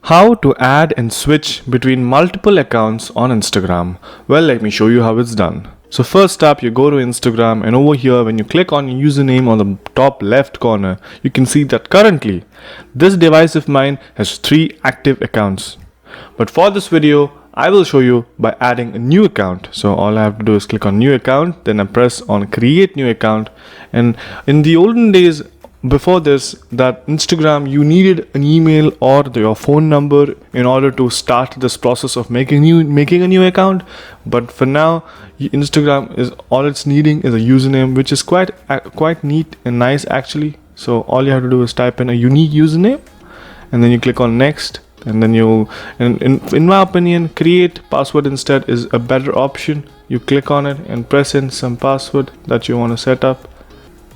How to add and switch between multiple accounts on Instagram. Well, let me show you how it's done. So first up, you go to Instagram, and over here when you click on your username on the top left corner, you can see that currently this device of mine has 3 active accounts. But for this video, I will show you by adding a new account. So all I have to do is click on new account, then I press on create new account. And in the olden days, before this, that Instagram, you needed an email or your phone number in order to start this process of making a new account. But for now, Instagram is all it's needing is a username, which is quite neat and nice actually. So all you have to do is type in a unique username, and then you click on next. And then in my opinion, create password instead is a better option. You click on it and press in some password that you want to set up.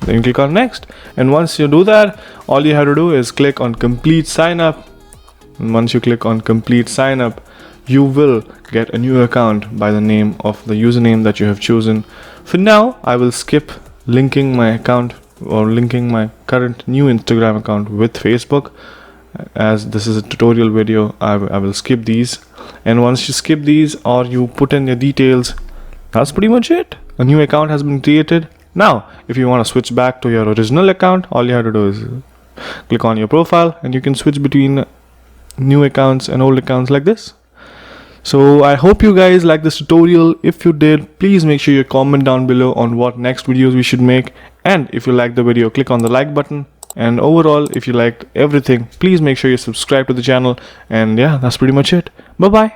Then you click on next, and once you do that, all you have to do is click on complete sign up. And once you click on complete sign up, you will get a new account by the name of the username that you have chosen. For now, I will skip linking my account or linking my current new Instagram account with Facebook, as this is a tutorial video. I will skip these, and once you skip these or you put in your details, that's pretty much it. A new account has been created. Now, if you want to switch back to your original account, all you have to do is click on your profile, and you can switch between new accounts and old accounts like this. So I hope you guys like this tutorial. If you did, please make sure you comment down below on what next videos we should make. And if you like the video, click on the like button. And overall, if you liked everything, please make sure you subscribe to the channel. And yeah, that's pretty much it. Bye bye.